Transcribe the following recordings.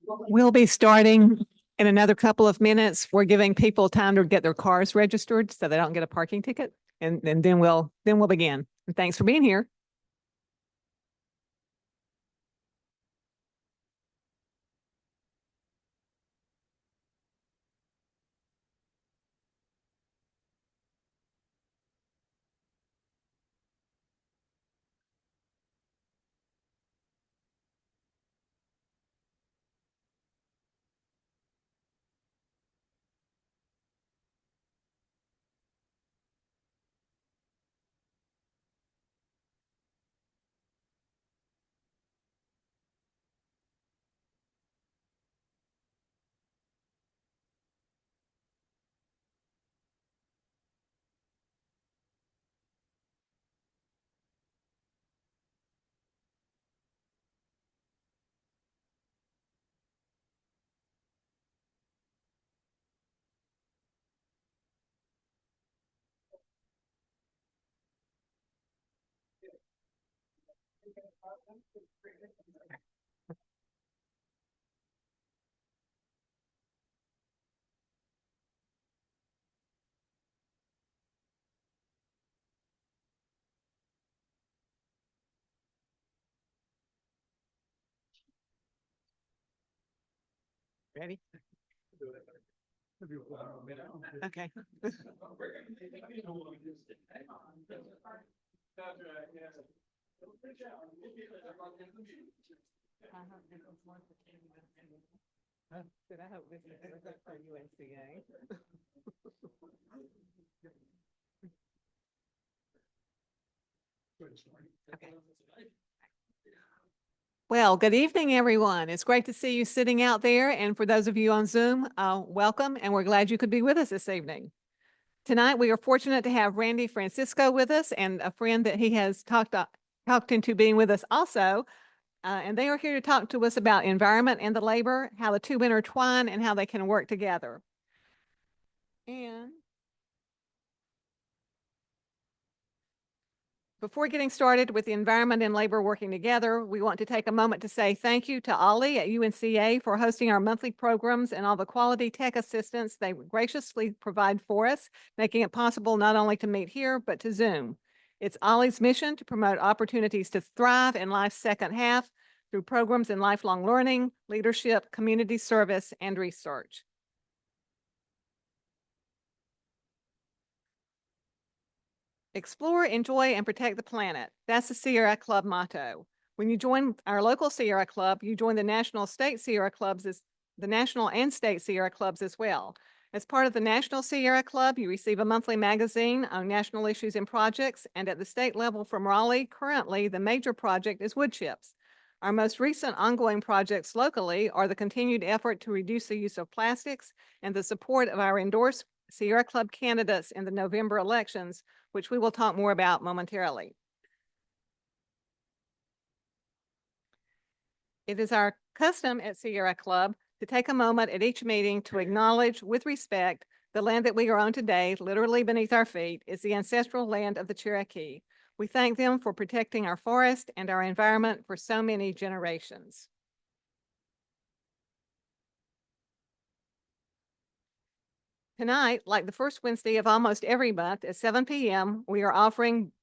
We'll be starting in another couple of minutes. We're giving people time to get their cars registered so they don't get a parking ticket. And then we'll begin. And thanks for being here. Ready? Okay. I hope this is for UNCA. Okay. Well, good evening, everyone. It's great to see you sitting out there. And for those of you on Zoom, welcome. And we're glad you could be with us this evening. Tonight, we are fortunate to have Randy Francisco with us and a friend that he has talked into being with us also. And they are here to talk to us about environment and the labor, how the two intertwine and how they can work together. And before getting started with the environment and labor working together, we want to take a moment to say thank you to Ollie at UNCA for hosting our monthly programs and all the quality tech assistance they graciously provide for us, making it possible not only to meet here, but to Zoom. It's Ollie's mission to promote opportunities to thrive in life's second half through programs in lifelong learning, leadership, community service, and research. Explore, enjoy, and protect the planet. That's the Sierra Club motto. When you join our local Sierra Club, you join the national and state Sierra Clubs as well. As part of the National Sierra Club, you receive a monthly magazine on national issues and projects, and at the state level from Raleigh, currently the major project is wood chips. Our most recent ongoing projects locally are the continued effort to reduce the use of plastics and the support of our endorsed Sierra Club candidates in the November elections, which we will talk more about momentarily. It is our custom at Sierra Club to take a moment at each meeting to acknowledge with respect the land that we are on today, literally beneath our feet, is the ancestral land of the Cherokee. We thank them for protecting our forest and our environment for so many generations. Tonight, like the first Wednesday of almost every month at 7 p.m., we are offering,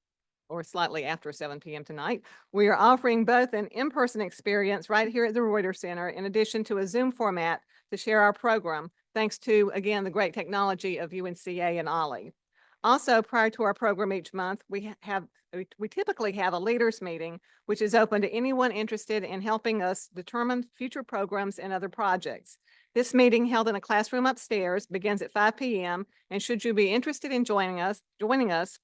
or slightly after 7 p.m. tonight, we are offering both an in-person experience right here at the Reuters Center in addition to a Zoom format to share our program, thanks to, again, the great technology of UNCA and Ollie. Also, prior to our program each month, we typically have a leaders meeting, which is open to anyone interested in helping us determine future programs and other projects. This meeting, held in a classroom upstairs, begins at 5 p.m. And should you be interested in joining us,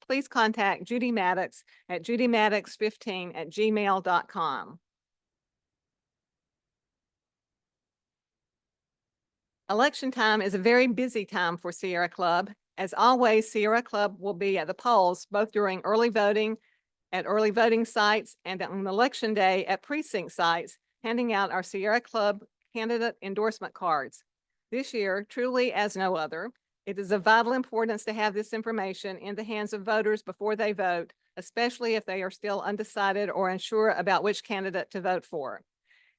please contact Judy Maddox at judymaddox15@gmail.com. Election time is a very busy time for Sierra Club. As always, Sierra Club will be at the polls, both during early voting at early voting sites and on election day at precinct sites, handing out our Sierra Club candidate endorsement cards. This year, truly as no other, it is of vital importance to have this information in the hands of voters before they vote, especially if they are still undecided or unsure about which candidate to vote for.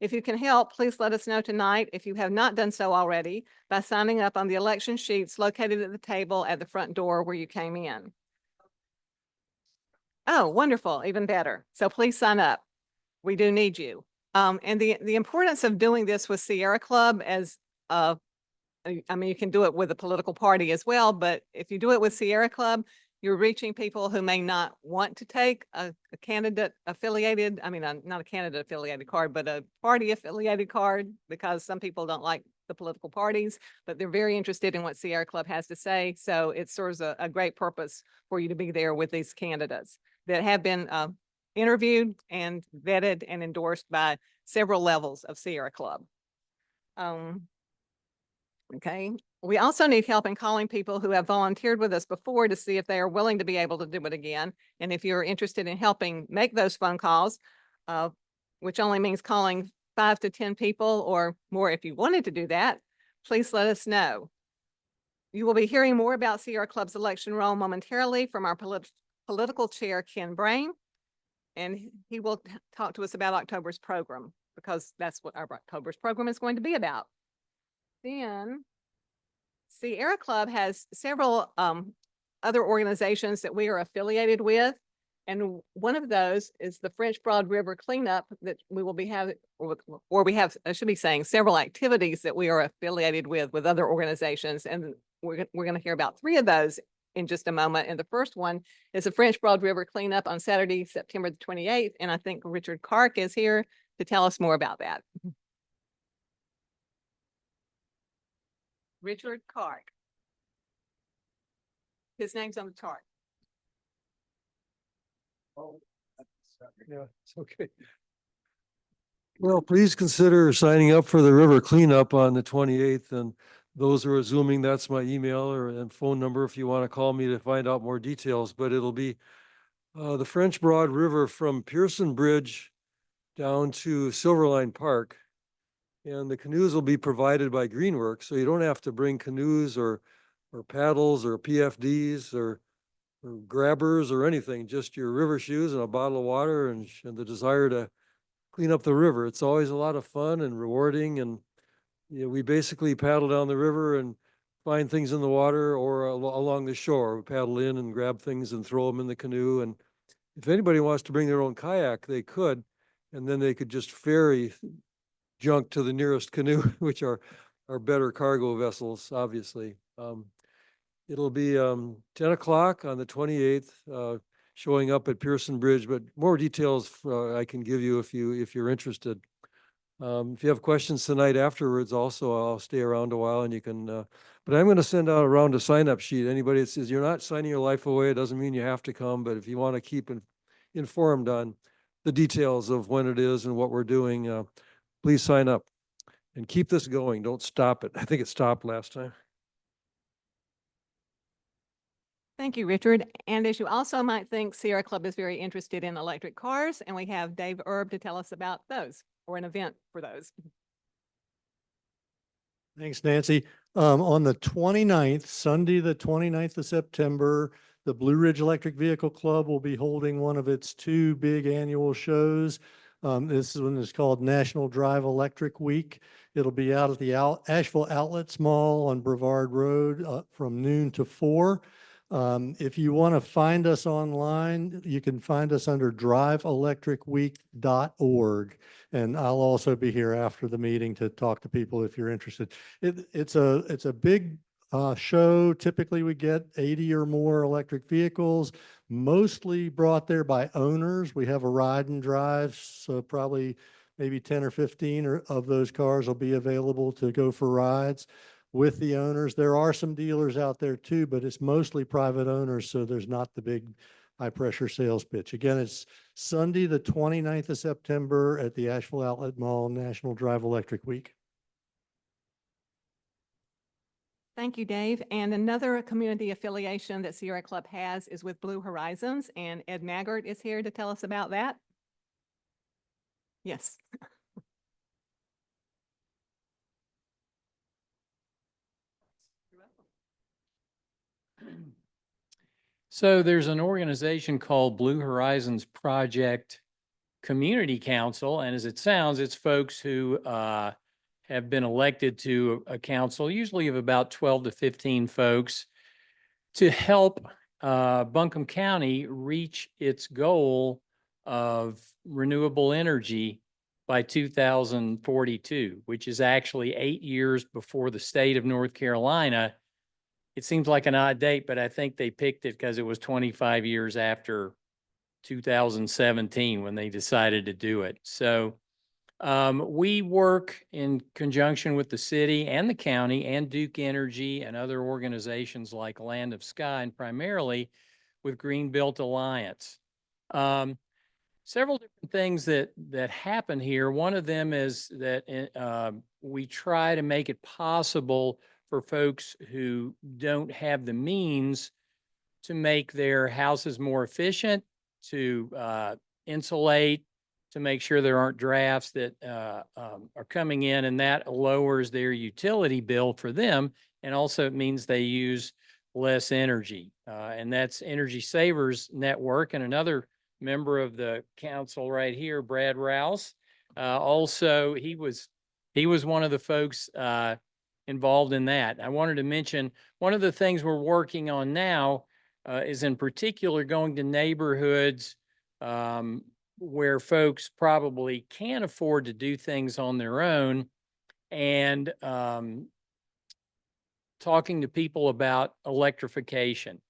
If you can help, please let us know tonight if you have not done so already by signing up on the election sheets located at the table at the front door where you came in. Oh, wonderful, even better. So please sign up. We do need you. And the importance of doing this with Sierra Club as I mean, you can do it with a political party as well, but if you do it with Sierra Club, you're reaching people who may not want to take a candidate affiliated, I mean, not a candidate affiliated card, but a party affiliated card, because some people don't like the political parties, but they're very interested in what Sierra Club has to say. So it serves a great purpose for you to be there with these candidates that have been interviewed and vetted and endorsed by several levels of Sierra Club. Okay. We also need help in calling people who have volunteered with us before to see if they are willing to be able to do it again. And if you're interested in helping make those phone calls, which only means calling 5 to 10 people or more if you wanted to do that, please let us know. You will be hearing more about Sierra Club's election role momentarily from our political chair, Ken Brain, and he will talk to us about October's program, because that's what our October's program is going to be about. Then Sierra Club has several other organizations that we are affiliated with. And one of those is the French Broad River cleanup that we will be having, or we have, I should be saying, several activities that we are affiliated with other organizations. And we're going to hear about 3 of those in just a moment. And the first one is the French Broad River cleanup on Saturday, September the 28th. And I think Richard Kark is here to tell us more about that. Richard Kark. His name's on the chart. Oh, yeah, it's okay. Well, please consider signing up for the river cleanup on the 28th, and those who are Zooming, that's my email and phone number if you want to call me to find out more details. But it'll be the French Broad River from Pearson Bridge down to Silverline Park. And the canoes will be provided by Greenworks, so you don't have to bring canoes or paddles or PFDs or grabbers or anything, just your river shoes and a bottle of water and the desire to clean up the river. It's always a lot of fun and rewarding. And we basically paddle down the river and find things in the water or along the shore. We paddle in and grab things and throw them in the canoe. And if anybody wants to bring their own kayak, they could. And then they could just ferry junk to the nearest canoe, which are better cargo vessels, obviously. It'll be 10 o'clock on the 28th, showing up at Pearson Bridge, but more details I can give you if you're interested. If you have questions tonight afterwards, also, I'll stay around a while and you can, but I'm going to send out around a sign-up sheet. Anybody that says you're not signing your life away, it doesn't mean you have to come, but if you want to keep informed on the details of when it is and what we're doing, please sign up and keep this going. Don't stop it. I think it stopped last time. Thank you, Richard. And as you also might think, Sierra Club is very interested in electric cars, and we have Dave Erb to tell us about those, or an event for those. Thanks, Nancy. On the 29th, Sunday, the 29th of September, the Blue Ridge Electric Vehicle Club will be holding one of its 2 big annual shows. This one is called National Drive Electric Week. It'll be out at the Asheville Outlets Mall on Brevard Road from noon to 4. If you want to find us online, you can find us under driveelectricweek.org. And I'll also be here after the meeting to talk to people if you're interested. It's a big show. Typically we get 80 or more electric vehicles, mostly brought there by owners. We have a ride and drive, so probably maybe 10 or 15 of those cars will be available to go for rides with the owners. There are some dealers out there too, but it's mostly private owners, so there's not the big high pressure sales pitch. Again, it's Sunday, the 29th of September at the Asheville Outlet Mall, National Drive Electric Week. Thank you, Dave. And another community affiliation that Sierra Club has is with Blue Horizons, and Ed Maggart is here to tell us about that. Yes. So there's an organization called Blue Horizons Project Community Council, and as it sounds, it's folks who have been elected to a council, usually of about 12 to 15 folks, to help Buncombe County reach its goal of renewable energy by 2042, which is actually 8 years before the state of North Carolina. It seems like an odd date, but I think they picked it because it was 25 years after 2017 when they decided to do it. So we work in conjunction with the city and the county and Duke Energy and other organizations like Land of Sky, and primarily with Greenbelt Alliance. Several different things that happen here. One of them is that we try to make it possible for folks who don't have the means to make their houses more efficient, to insulate, to make sure there aren't drafts that are coming in, and that lowers their utility bill for them. And also it means they use less energy. And that's Energy Savers Network, and another member of the council right here, Brad Rouse. Also, he was one of the folks involved in that. I wanted to mention one of the things we're working on now is in particular going to neighborhoods where folks probably can't afford to do things on their own, and talking to people about electrification.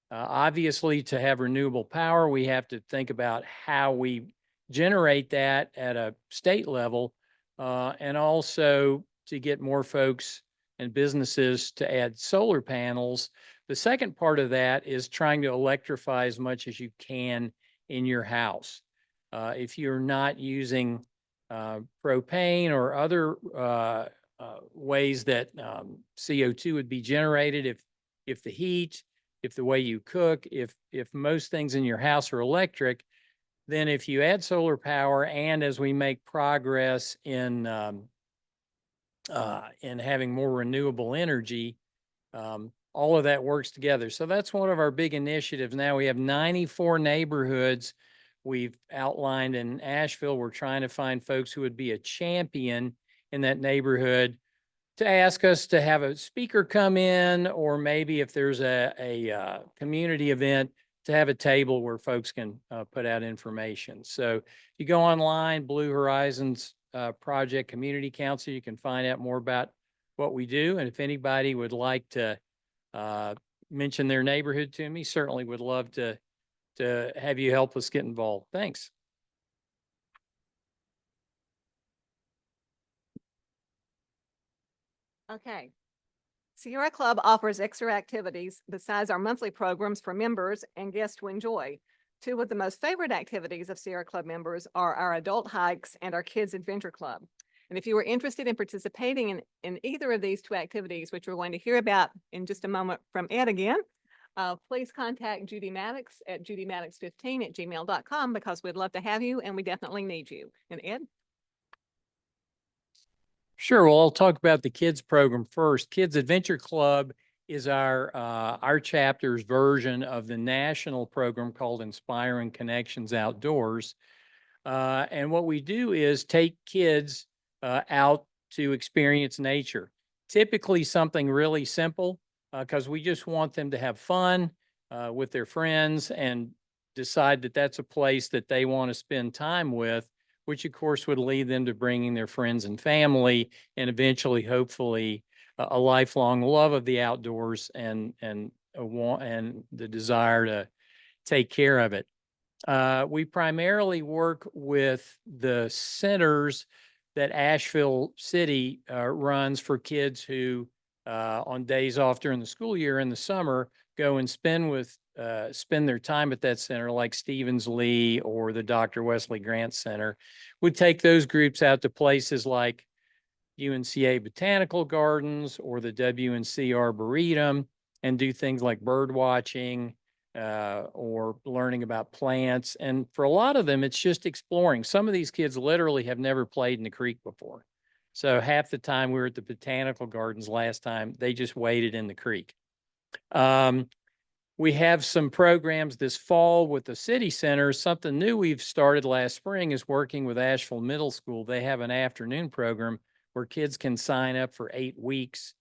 Obviously, to have renewable power, we have to think about how we generate that at a state level, and also to get more folks and businesses to add solar panels. The second part of that is trying to electrify as much as you can in your house. If you're not using propane or other ways that CO2 would be generated, if the heat, if the way you cook, if most things in your house are electric, then if you add solar power, and as we make progress in having more renewable energy, all of that works together. So that's one of our big initiatives. Now we have 94 neighborhoods we've outlined in Asheville. We're trying to find folks who would be a champion in that neighborhood to ask us to have a speaker come in, or maybe if there's a community event, to have a table where folks can put out information. So if you go online, Blue Horizons Project Community Council, you can find out more about what we do. And if anybody would like to mention their neighborhood to me, certainly would love to have you help us get involved. Thanks. Okay. Sierra Club offers extra activities besides our monthly programs for members and guests to enjoy. Two of the most favorite activities of Sierra Club members are our adult hikes and our Kids Adventure Club. And if you are interested in participating in either of these two activities, which we're going to hear about in just a moment from Ed again, please contact Judy Maddox at judymaddox15@gmail.com, because we'd love to have you and we definitely need you. And Ed? Sure. Well, I'll talk about the kids program first. Kids Adventure Club is our chapter's version of the national program called Inspiring Connections Outdoors. And what we do is take kids out to experience nature. Typically something really simple, because we just want them to have fun with their friends and decide that that's a place that they want to spend time with, which of course would lead them to bringing their friends and family, and eventually, hopefully, a lifelong love of the outdoors and the desire to take care of it. We primarily work with the centers that Asheville City runs for kids who, on days off during the school year in the summer, go and spend their time at that center, like Stevens Lee or the Dr. Wesley Grant Center. We take those groups out to places like UNCA Botanical Gardens or the WNC Arboretum, and do things like bird watching or learning about plants. And for a lot of them, it's just exploring. Some of these kids literally have never played in the creek before. So half the time we were at the Botanical Gardens last time, they just waded in the creek. We have some programs this fall with the city center. Something new we've started last spring is working with Asheville Middle School. They have an afternoon program where kids can sign up for 8 weeks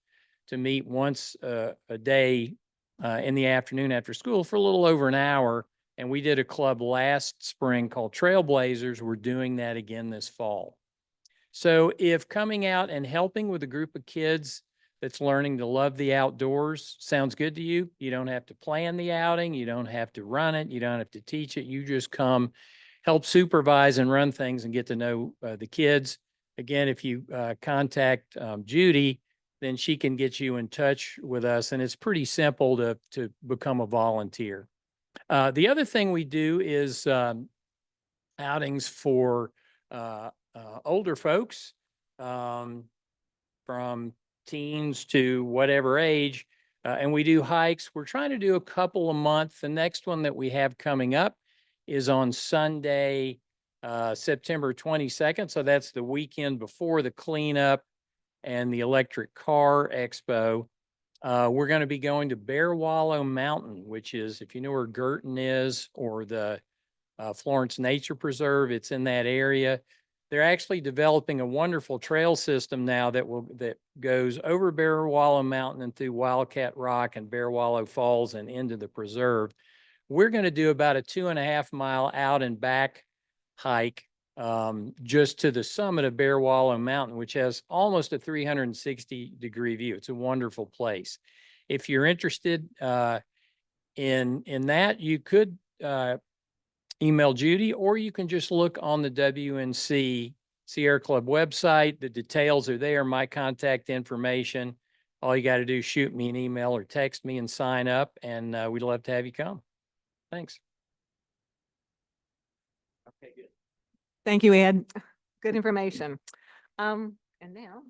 to meet once a day in the afternoon after school for a little over an hour. And we did a club last spring called Trailblazers. We're doing that again this fall. So if coming out and helping with a group of kids that's learning to love the outdoors sounds good to you, you don't have to plan the outing, you don't have to run it, you don't have to teach it. You just come help supervise and run things and get to know the kids. Again, if you contact Judy, then she can get you in touch with us. And it's pretty simple to become a volunteer. The other thing we do is outings for older folks from teens to whatever age. And we do hikes. We're trying to do a couple a month. The next one that we have coming up is on Sunday, September 22nd. So that's the weekend before the cleanup and the electric car expo. We're going to be going to Bear Wallow Mountain, which is, if you know where Girton is, or the Florence Nature Preserve, it's in that area. They're actually developing a wonderful trail system now that goes over Bear Wallow Mountain and through Wildcat Rock and Bear Wallow Falls and into the preserve. We're going to do about a 2.5 mile out and back hike just to the summit of Bear Wallow Mountain, which has almost a 360-degree view. It's a wonderful place. If you're interested in that, you could email Judy, or you can just look on the WNC Sierra Club website. The details are there, my contact information. All you got to do is shoot me an email or text me and sign up, and we'd love to have you come. Thanks. Okay, good. Thank you, Ed. Good information. And now,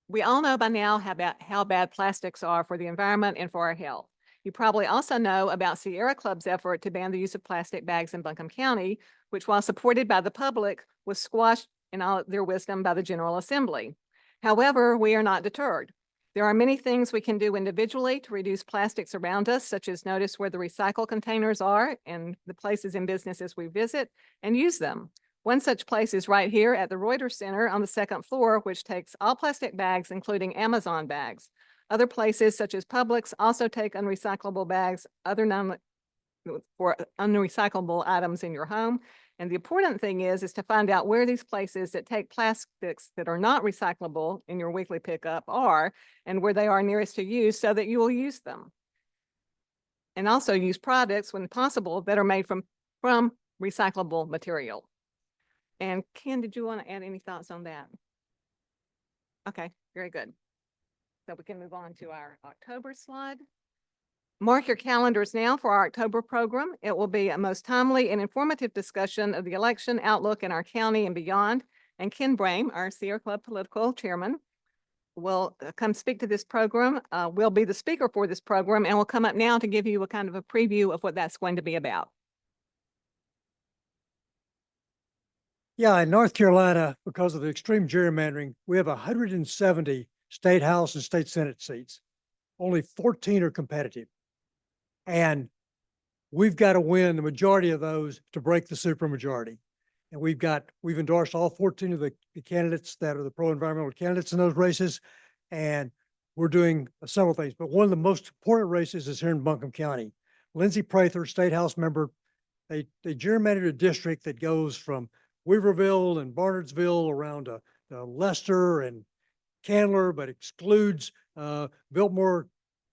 we all know by now how bad plastics are for the environment and for our health. You probably also know about Sierra Club's effort to ban the use of plastic bags in Buncombe County, which, while supported by the public, was squashed in all their wisdom by the General Assembly. However, we are not deterred. There are many things we can do individually to reduce plastics around us, such as notice where the recycle containers are and the places and businesses we visit, and use them. One such place is right here at the Reuters Center on the 2nd floor, which takes all plastic bags, including Amazon bags. Other places, such as Publix, also take unrecyclable bags, for unrecyclable items in your home. And the important thing is to find out where these places that take plastics that are not recyclable in your weekly pickup are, and where they are nearest to you, so that you will use them. And also use products, when possible, that are made from recyclable material. And Ken, did you want to add any thoughts on that? Okay, very good. So we can move on to our October slide. Mark your calendars now for our October program. It will be a most timely and informative discussion of the election outlook in our county and beyond. And Ken Brame, our Sierra Club political chairman, will come speak to this program. Will be the speaker for this program, and will come up now to give you a kind of a preview of what that's going to be about. Yeah, in North Carolina, because of the extreme gerrymandering, we have 170 state house and state senate seats. Only 14 are competitive. And we've got to win the majority of those to break the supermajority. And we've endorsed all 14 of the candidates that are the pro-environmental candidates in those races. And we're doing several things. But one of the most important races is here in Buncombe County. Lindsey Prather, state house member, they gerrymandered a district that goes from Weaverville and Barnardsville around to Leicester and Candler, but excludes Biltmore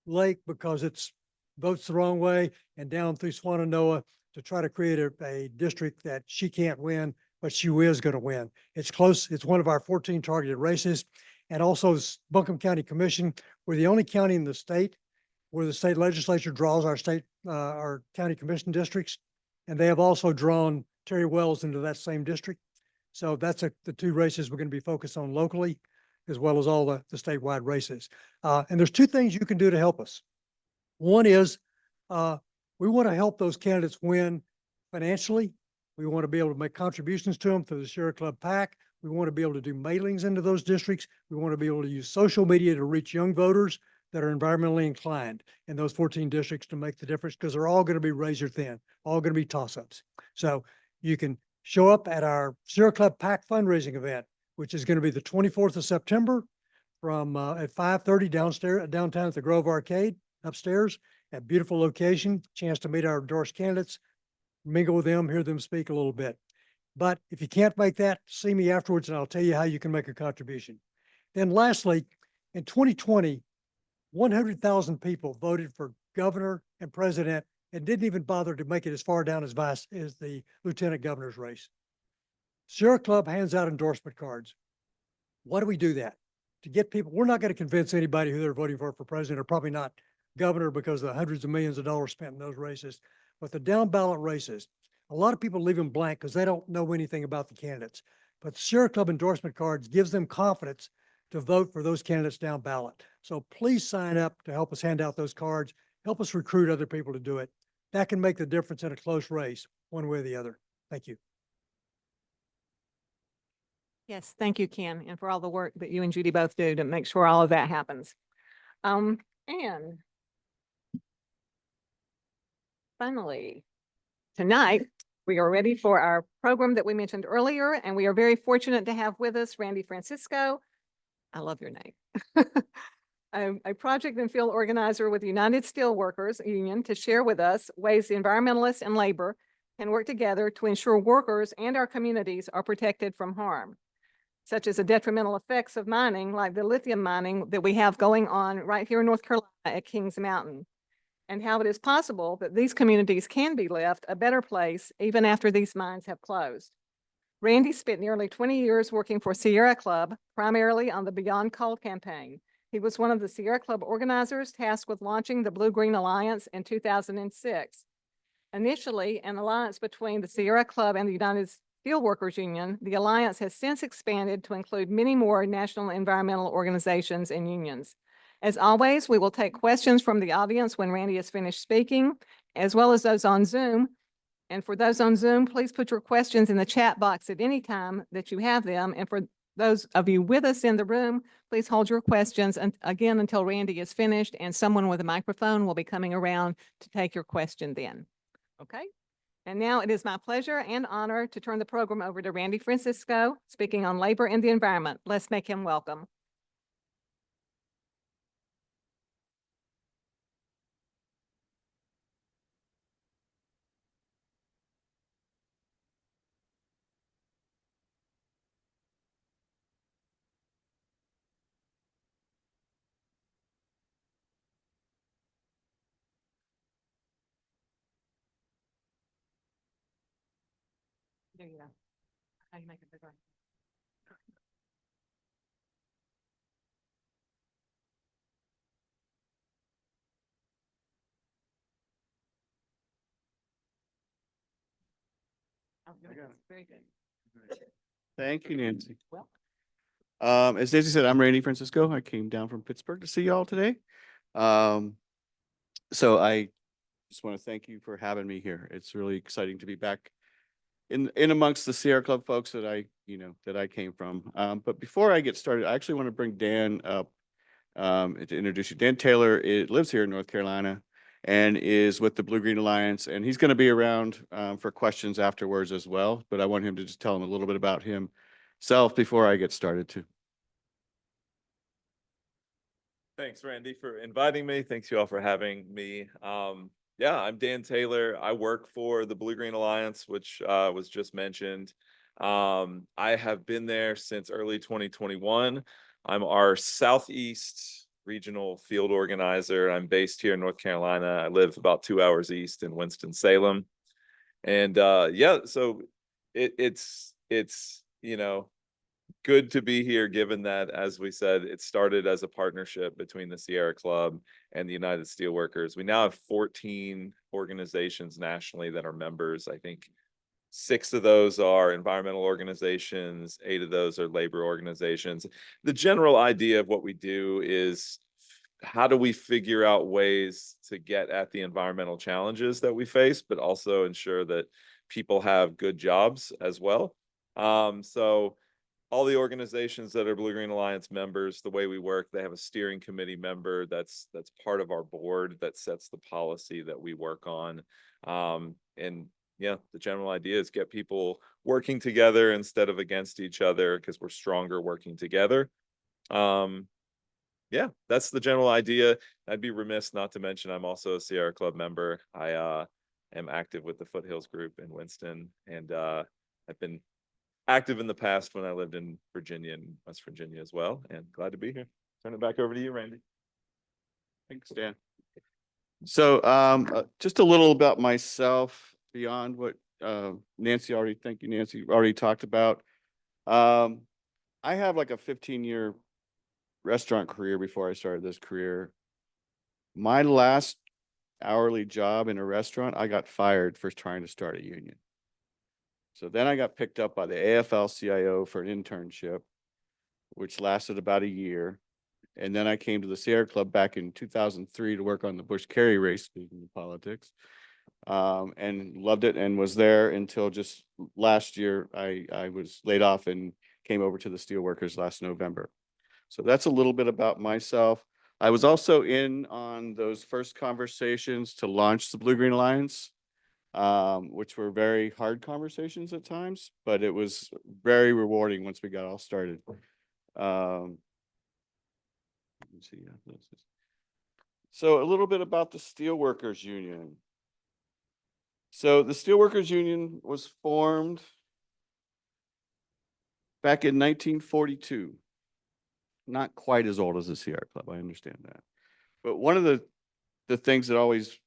Lake because it's votes the wrong way, and down through Swannanoa to try to create a district that she can't win, but she is going to win. It's close. It's one of our 14 targeted races. And also Buncombe County Commission, we're the only county in the state where the state legislature draws our county commission districts. And they have also drawn Terry Wells into that same district. So that's the two races we're going to be focused on locally, as well as all the statewide races. And there's two things you can do to help us. One is we want to help those candidates win financially. We want to be able to make contributions to them through the Sierra Club PAC. We want to be able to do mailings into those districts. We want to be able to use social media to reach young voters that are environmentally inclined in those 14 districts to make the difference, because they're all going to be razor thin, all going to be toss-ups. So you can show up at our Sierra Club PAC fundraising event, which is going to be the 24th of September from at 5:30 downstairs, downtown at the Grove Arcade upstairs, a beautiful location, chance to meet our endorsed candidates, mingle with them, hear them speak a little bit. But if you can't make that, see me afterwards and I'll tell you how you can make a contribution. Then lastly, in 2020, 100,000 people voted for governor and president and didn't even bother to make it as far down as the lieutenant governor's race. Sierra Club hands out endorsement cards. Why do we do that? To get people, we're not going to convince anybody who they're voting for president, or probably not governor, because of the hundreds of millions of dollars spent in those races. But the down ballot races, a lot of people leave them blank because they don't know anything about the candidates. But the Sierra Club endorsement cards gives them confidence to vote for those candidates down ballot. So please sign up to help us hand out those cards. Help us recruit other people to do it. That can make the difference in a close race, one way or the other. Thank you. Yes, thank you, Ken, and for all the work that you and Judy both do to make sure all of that happens. And finally, tonight, we are ready for our program that we mentioned earlier, and we are very fortunate to have with us Randy Francisco. I love your name. A project and field organizer with the United Steelworkers Union, to share with us ways the environmentalists and labor can work together to ensure workers and our communities are protected from harm, such as the detrimental effects of mining, like the lithium mining that we have going on right here in North Carolina at Kings Mountain, and how it is possible that these communities can be left a better place even after these mines have closed. Randy spent nearly 20 years working for Sierra Club, primarily on the Beyond Coal campaign. He was one of the Sierra Club organizers tasked with launching the Blue-Green Alliance in 2006. Initially an alliance between the Sierra Club and the United Steelworkers Union, the alliance has since expanded to include many more national environmental organizations and unions. As always, we will take questions from the audience when Randy is finished speaking, as well as those on Zoom. And for those on Zoom, please put your questions in the chat box at any time that you have them. And for those of you with us in the room, please hold your questions again until Randy is finished, and someone with a microphone will be coming around to take your question then. Okay? And now it is my pleasure and honor to turn the program over to Randy Francisco, speaking on labor and the environment. Let's make him welcome. There you go. How do you make it bigger? Oh, good. Very good. Thank you, Nancy. Well, As Daisy said, I'm Randy Francisco. I came down from Pittsburgh to see y'all today. So I just want to thank you for having me here. It's really exciting to be back in amongst the Sierra Club folks that I came from. But before I get started, I actually want to bring Dan up to introduce you. Dan Taylor lives here in North Carolina and is with the Blue-Green Alliance, and he's going to be around for questions afterwards as well. But I want him to just tell him a little bit about himself before I get started too. Thanks, Randy, for inviting me. Thanks you all for having me. Yeah, I'm Dan Taylor. I work for the Blue-Green Alliance, which was just mentioned. I have been there since early 2021. I'm our Southeast regional field organizer. I'm based here in North Carolina. I live about 2 hours east in Winston-Salem. And yeah, so it's good to be here, given that, as we said, it started as a partnership between the Sierra Club and the United Steelworkers. We now have 14 organizations nationally that are members. I think 6 of those are environmental organizations, 8 of those are labor organizations. The general idea of what we do is, how do we figure out ways to get at the environmental challenges that we face, but also ensure that people have good jobs as well? So all the organizations that are Blue Green Alliance members, the way we work, they have a steering committee member that's part of our board that sets the policy that we work on. And yeah, the general idea is get people working together instead of against each other because we're stronger working together. Yeah, that's the general idea. I'd be remiss not to mention I'm also a Sierra Club member. I am active with the Foothills group in Winston, and I've been active in the past when I lived in Virginia and West Virginia as well, and glad to be here. Turn it back over to you, Randy. Thanks, Dan. So just a little about myself beyond what Nancy already, thank you, Nancy, already talked about. I have like a 15-year restaurant career before I started this career. My last hourly job in a restaurant, I got fired for trying to start a union. So then I got picked up by the AFL-CIO for an internship, which lasted about a year. And then I came to the Sierra Club back in 2003 to work on the Bush Kerry race, speaking of politics, and loved it and was there until just last year. I was laid off and came over to the Steelworkers last November. So that's a little bit about myself. I was also in on those first conversations to launch the Blue Green Alliance, which were very hard conversations at times, but it was very rewarding once we got all started. Let's see, so a little bit about the Steelworkers Union. So the Steelworkers Union was formed back in 1942. Not quite as old as the Sierra Club, I understand that. But one of the things that always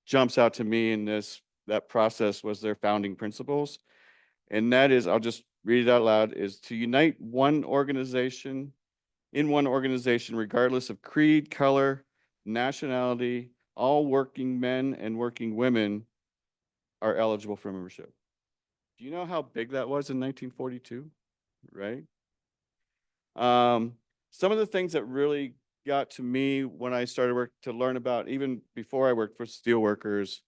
jumps out to me in that process was their founding principles. And that is, I'll just read it out loud, is to unite one organization, in one organization, regardless of creed, color, nationality, all working men and working women are eligible for membership. Do you know how big that was in 1942? Right? Some of the things that really got to me when I started work to learn about, even before I worked for Steelworkers,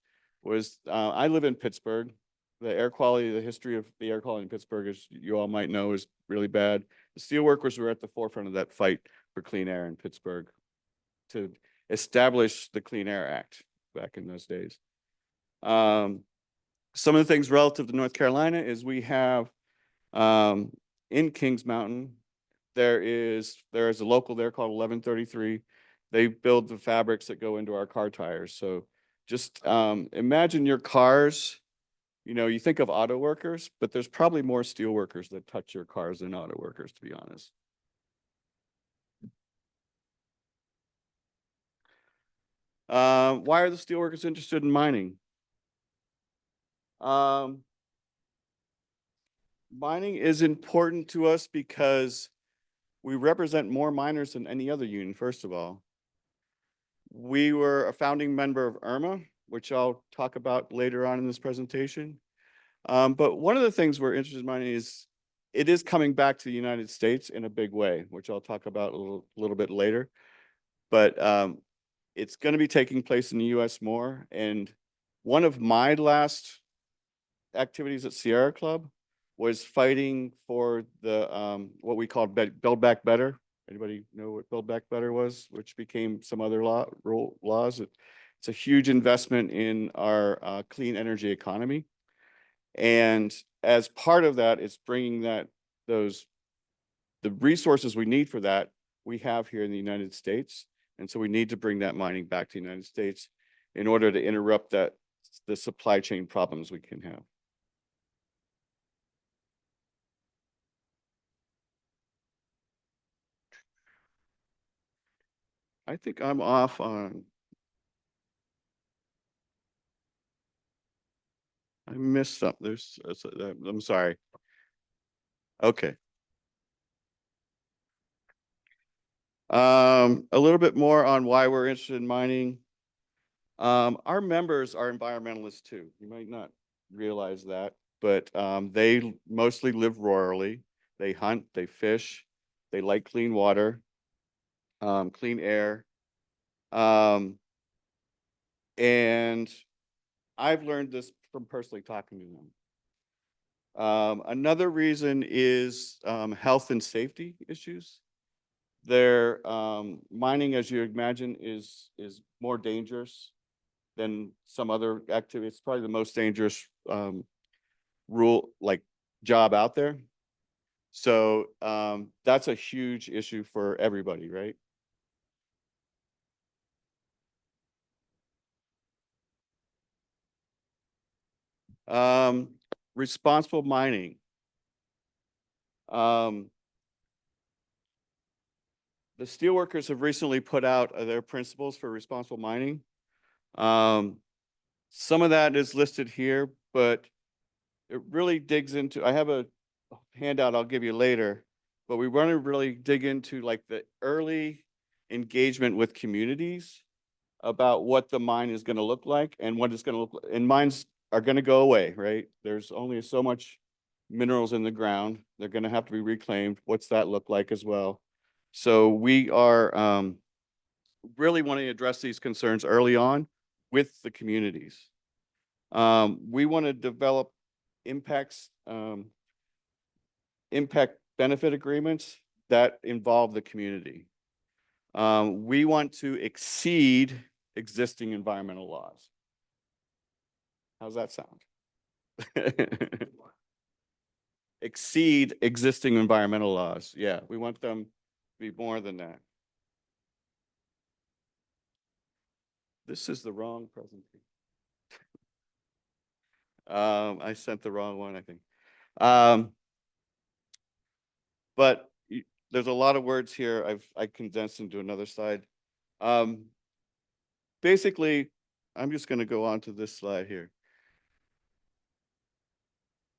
was I live in Pittsburgh. The air quality, the history of the air quality in Pittsburgh, as you all might know, is really bad. The Steelworkers were at the forefront of that fight for clean air in Pittsburgh to establish the Clean Air Act back in those days. Some of the things relative to North Carolina is we have in Kings Mountain, there is a local there called 1133. They build the fabrics that go into our car tires. So just imagine your cars. You know, you think of auto workers, but there's probably more steel workers that touch your cars than auto workers, to be honest. Why are the steel workers interested in mining? Mining is important to us because we represent more miners than any other union, first of all. We were a founding member of IRMA, which I'll talk about later on in this presentation. But one of the things we're interested in mining is it is coming back to the United States in a big way, which I'll talk about a little bit later. But it's going to be taking place in the US more. And one of my last activities at Sierra Club was fighting for the what we call Build Back Better. Anybody know what Build Back Better was, which became some other laws? It's a huge investment in our clean energy economy. And as part of that, it's bringing the resources we need for that we have here in the United States. And so we need to bring that mining back to the United States in order to interrupt the supply chain problems we can have. I think I'm off on. I missed something. I'm sorry. Okay. A little bit more on why we're interested in mining. Our members are environmentalists too. You might not realize that, but they mostly live rurally. They hunt, they fish, they like clean water, clean air. And I've learned this from personally talking to them. Another reason is health and safety issues. Their mining, as you imagine, is more dangerous than some other activity. It's probably the most dangerous job out there. So that's a huge issue for everybody, right? Responsible mining. The steelworkers have recently put out their principles for responsible mining. Some of that is listed here, but it really digs into, I have a handout I'll give you later, but we want to really dig into like the early engagement with communities about what the mine is going to look like and what it's going to look like. And mines are going to go away, right? There's only so much minerals in the ground. They're going to have to be reclaimed. What's that look like as well? So we are really wanting to address these concerns early on with the communities. We want to develop impact benefit agreements that involve the community. We want to exceed existing environmental laws. How's that sound? Exceed existing environmental laws. Yeah, we want them to be more than that. This is the wrong presentation. I sent the wrong one, I think. But there's a lot of words here. I condensed into another slide. Basically, I'm just going to go on to this slide here.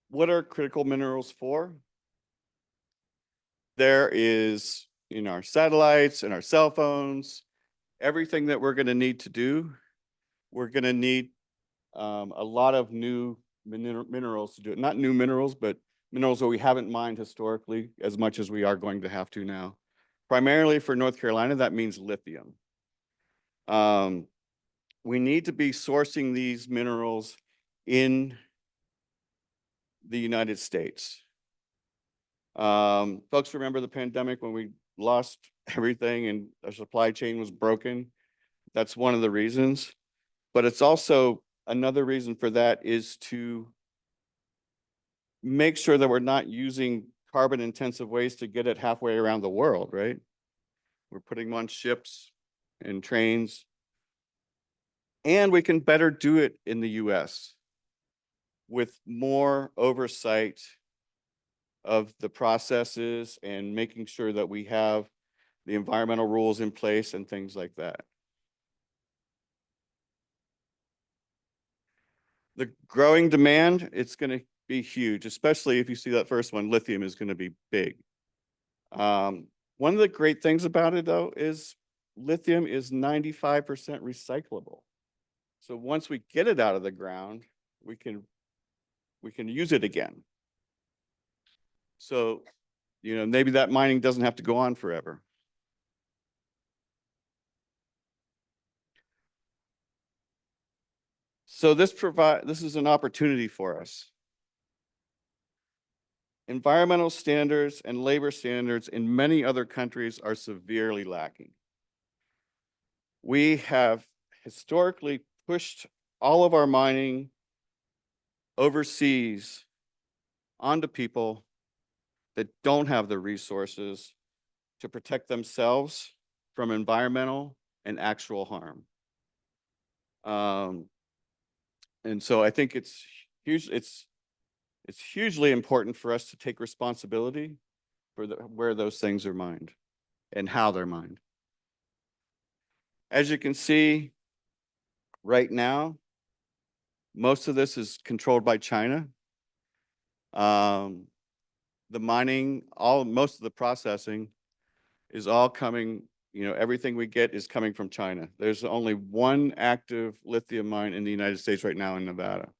What are critical minerals for? There is in our satellites and our cell phones, everything that we're going to need to do, we're going to need a lot of new minerals to do it. Not new minerals, but minerals that we haven't mined historically as much as we are going to have to now. Primarily for North Carolina, that means lithium. We need to be sourcing these minerals in the United States. Folks remember the pandemic when we lost everything and our supply chain was broken? That's one of the reasons. But it's also another reason for that is to make sure that we're not using carbon intensive ways to get it halfway around the world, right? We're putting them on ships and trains. And we can better do it in the US with more oversight of the processes and making sure that we have the environmental rules in place and things like that. The growing demand, it's going to be huge, especially if you see that first one, lithium is going to be big. One of the great things about it though is lithium is 95% recyclable. So once we get it out of the ground, we can use it again. So, maybe that mining doesn't have to go on forever. So this is an opportunity for us. Environmental standards and labor standards in many other countries are severely lacking. We have historically pushed all of our mining overseas onto people that don't have the resources to protect themselves from environmental and actual harm. And so I think it's huge. It's hugely important for us to take responsibility for where those things are mined and how they're mined. As you can see, right now, most of this is controlled by China. The mining, most of the processing is all coming, everything we get is coming from China. There's only one active lithium mine in the United States right now in Nevada.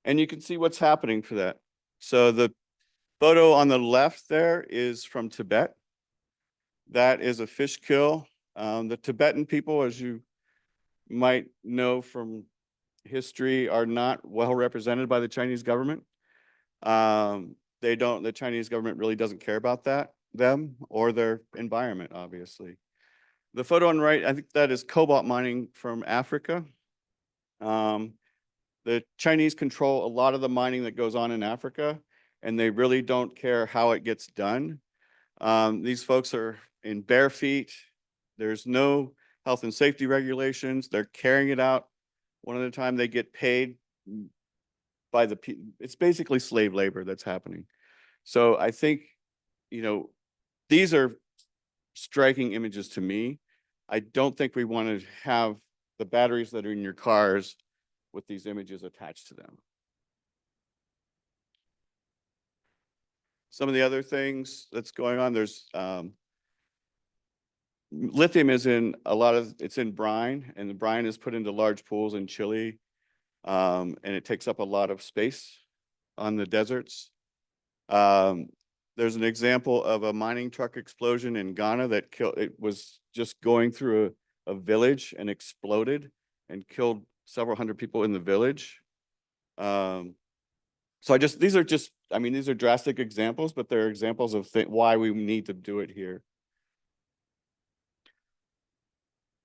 And you can see what's happening for that. So the photo on the left there is from Tibet. That is a fish kill. The Tibetan people, as you might know from history are not well represented by the Chinese government. The Chinese government really doesn't care about them or their environment, obviously. The photo on the right, I think that is cobalt mining from Africa. The Chinese control a lot of the mining that goes on in Africa, and they really don't care how it gets done. These folks are in bare feet. There's no health and safety regulations. They're carrying it out one at a time. They get paid by it's basically slave labor that's happening. So I think, these are striking images to me. I don't think we want to have the batteries that are in your cars with these images attached to them. Some of the other things that's going on, there's lithium is in it's in brine, and the brine is put into large pools in Chile, and it takes up a lot of space on the deserts. There's an example of a mining truck explosion in Ghana that it was just going through a village and exploded and killed several hundred people in the village. So these are drastic examples, but they're examples of why we need to do it here.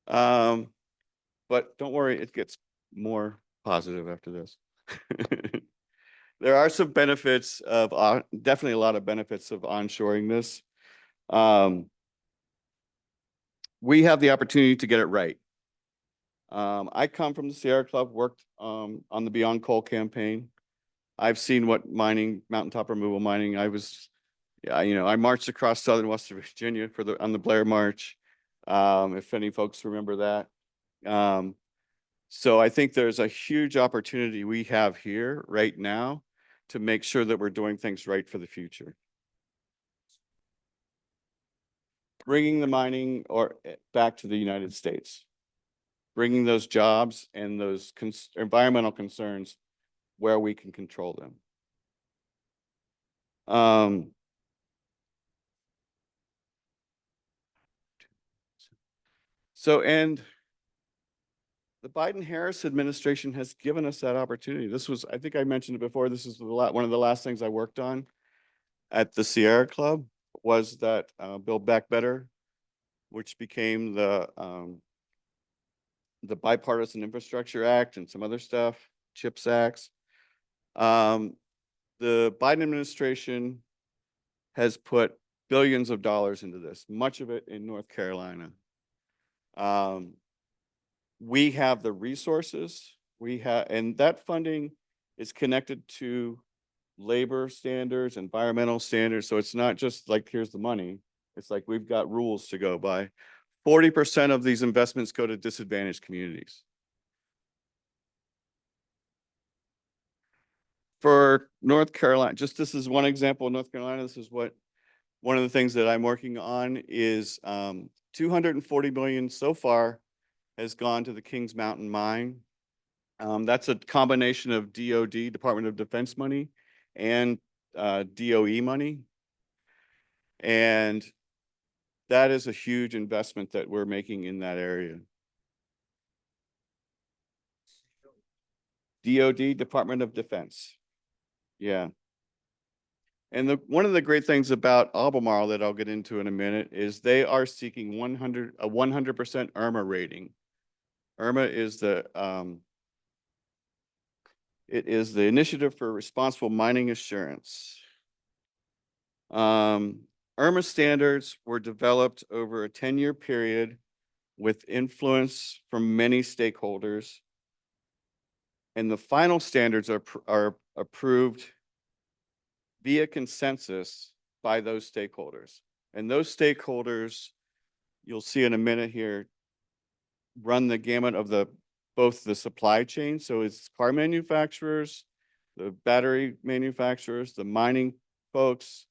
But don't worry, it gets more positive after this. There are some benefits of, definitely a lot of benefits of onshoring this. We have the opportunity to get it right. I come from the Sierra Club, worked on the Beyond Coal campaign. I've seen what mountaintop removal mining. I marched across southern West Virginia on the Blair March. If any folks remember that. So I think there's a huge opportunity we have here right now to make sure that we're doing things right for the future. Bringing the mining back to the United States, bringing those jobs and those environmental concerns where we can control them. And the Biden-Harris administration has given us that opportunity. I think I mentioned it before, this is one of the last things I worked on at the Sierra Club was that Build Back Better, which became the Bipartisan Infrastructure Act and some other stuff, CHIPS Acts. The Biden administration has put billions of dollars into this, much of it in North Carolina. We have the resources, and that funding is connected to labor standards, environmental standards. So it's not just like, here's the money. It's like, we've got rules to go by. 40% of these investments go to disadvantaged communities. For North Carolina, this is one example of North Carolina. This is one of the things that I'm working on is $240 million so far has gone to the Kings Mountain mine. That's a combination of DOD, Department of Defense money, and DOE money. And that is a huge investment that we're making in that area. DOD, Department of Defense. Yeah. And one of the great things about Albemarle that I'll get into in a minute is they are seeking 100% IRMA rating. IRMA is it is the Initiative for Responsible Mining Assurance. IRMA standards were developed over a 10-year period with influence from many stakeholders. And the final standards are approved via consensus by those stakeholders. And those stakeholders, you'll see in a minute here, run the gamut of both the supply chain. So it's car manufacturers, the battery manufacturers, the mining folks,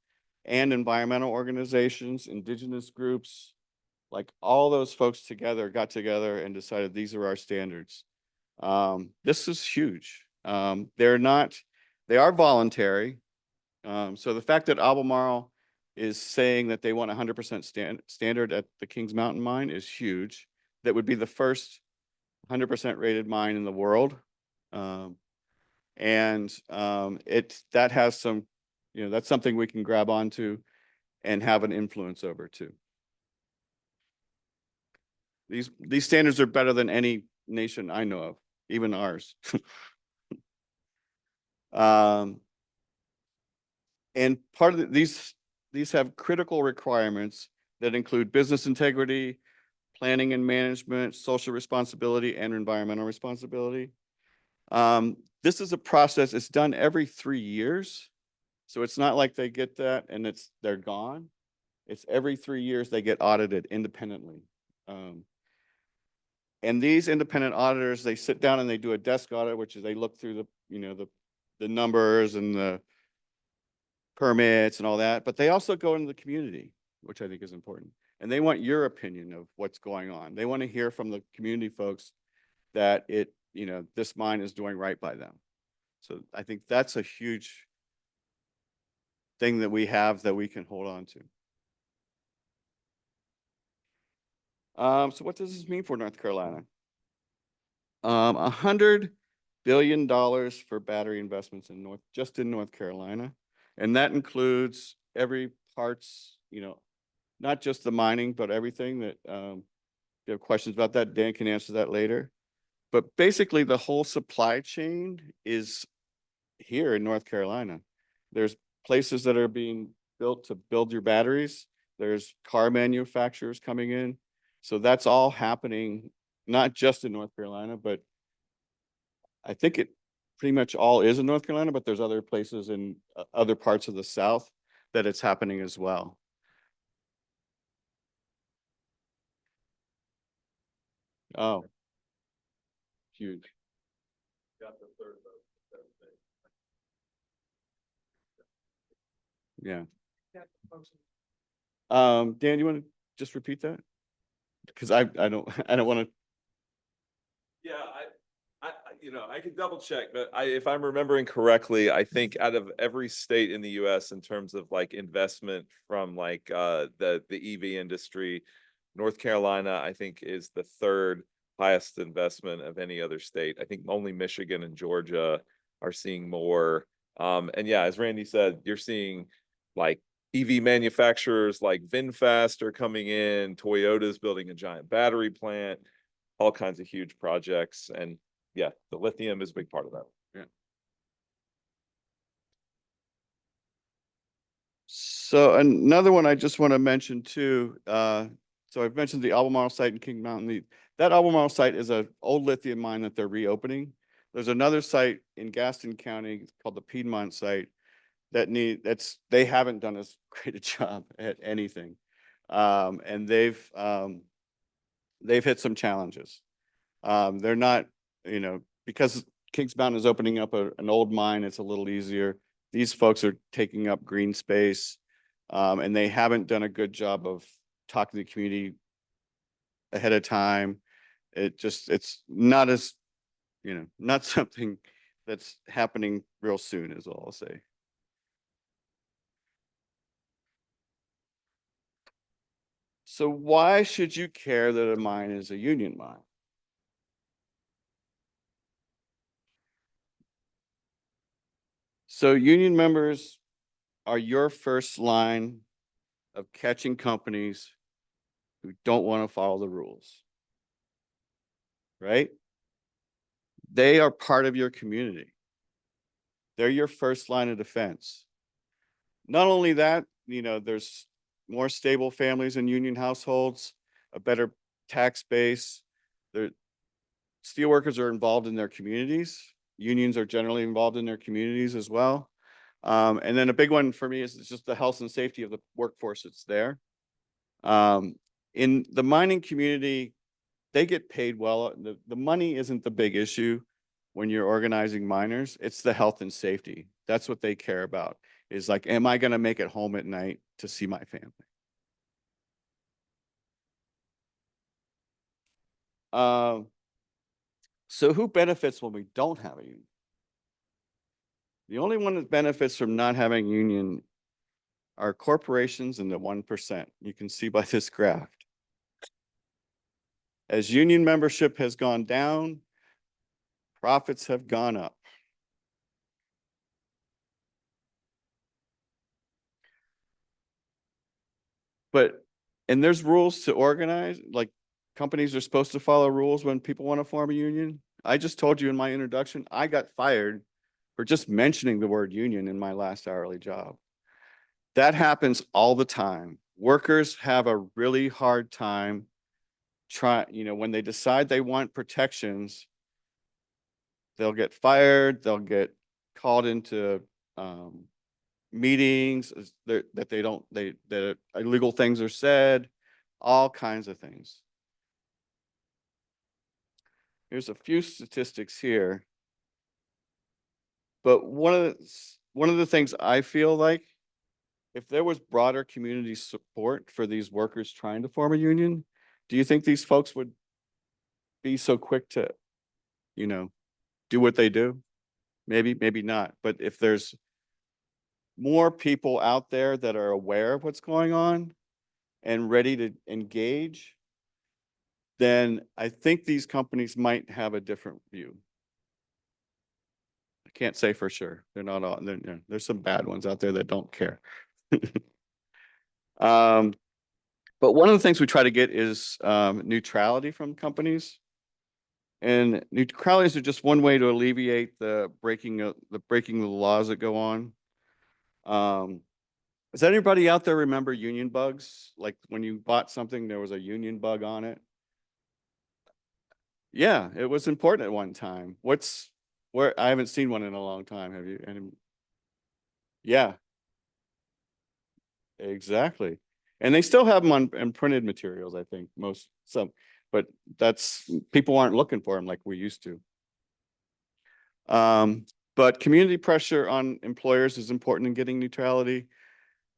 and environmental organizations, indigenous groups, like all those folks got together and decided these are our standards. This is huge. They are voluntary. So the fact that Albemarle is saying that they want 100% standard at the Kings Mountain mine is huge. That would be the first 100% rated mine in the world. That has some, that's something we can grab onto and have an influence over too. These standards are better than any nation I know of, even ours. And part of these have critical requirements that include business integrity, planning and management, social responsibility, and environmental responsibility. This is a process, it's done every 3 years. So it's not like they get that and they're gone. It's every 3 years they get audited independently. And these independent auditors, they sit down and they do a desk audit, which is they look through the numbers and the permits and all that, but they also go into the community, which I think is important. And they want your opinion of what's going on. They want to hear from the community folks that this mine is doing right by them. So I think that's a huge thing that we have that we can hold on to. So what does this mean for North Carolina? $100 billion for battery investments just in North Carolina. And that includes every parts, not just the mining, but everything that, if you have questions about that, Dan can answer that later. But basically the whole supply chain is here in North Carolina. There's places that are being built to build your batteries. There's car manufacturers coming in. So that's all happening, not just in North Carolina, but I think it pretty much all is in North Carolina, but there's other places in other parts of the South that it's happening as well. Oh, huge. Yeah. Dan, you want to just repeat that? Because I don't want to. Yeah, I can double check, but if I'm remembering correctly, I think out of every state in the US in terms of like investment from like the EV industry, North Carolina, I think, is the third highest investment of any other state. I think only Michigan and Georgia are seeing more. And yeah, as Randy said, you're seeing like EV manufacturers like VinFast are coming in, Toyota's building a giant battery plant, all kinds of huge projects. And yeah, the lithium is a big part of that. Yeah. So another one I just want to mention too. So I've mentioned the Albemarle site in King Mountain. That Albemarle site is an old lithium mine that they're reopening. There's another site in Gaston County called the Piedmont site they haven't done as great a job at anything. And they've hit some challenges. They're not, because Kings Mountain is opening up an old mine, it's a little easier. These folks are taking up green space, and they haven't done a good job of talking to the community ahead of time. It's not as, not something that's happening real soon is all I'll say. So why should you care that a mine is a union mine? So union members are your first line of catching companies who don't want to follow the rules, right? They are part of your community. They're your first line of defense. Not only that, there's more stable families in union households, a better tax base. Steelworkers are involved in their communities. Unions are generally involved in their communities as well. And then a big one for me is just the health and safety of the workforce that's there. In the mining community, they get paid well. The money isn't the big issue when you're organizing miners. It's the health and safety. That's what they care about, is like, am I going to make it home at night to see my family? So who benefits when we don't have a union? The only one that benefits from not having a union are corporations and the 1%. You can see by this graph. As union membership has gone down, Profits have gone up. But, and there's rules to organize, like companies are supposed to follow rules when people want to form a union. I just told you in my introduction, I got fired for just mentioning the word union in my last hourly job. That happens all the time. Workers have a really hard time when they decide they want protections, they'll get fired, they'll get called into meetings that illegal things are said, all kinds of things. Here's a few statistics here. But one of the things I feel like, if there was broader community support for these workers trying to form a union, do you think these folks would be so quick to, do what they do? Maybe, maybe not. But if there's more people out there that are aware of what's going on and ready to engage, then I think these companies might have a different view. I can't say for sure. They're not all, there's some bad ones out there that don't care. But one of the things we try to get is neutrality from companies. And neutralities are just one way to alleviate the breaking of the laws that go on. Does anybody out there remember union bugs? Like when you bought something, there was a union bug on it. Yeah, it was important at one time. I haven't seen one in a long time. Have you? Yeah, exactly. And they still have them on printed materials, I think, but people aren't looking for them like we used to. But community pressure on employers is important in getting neutrality.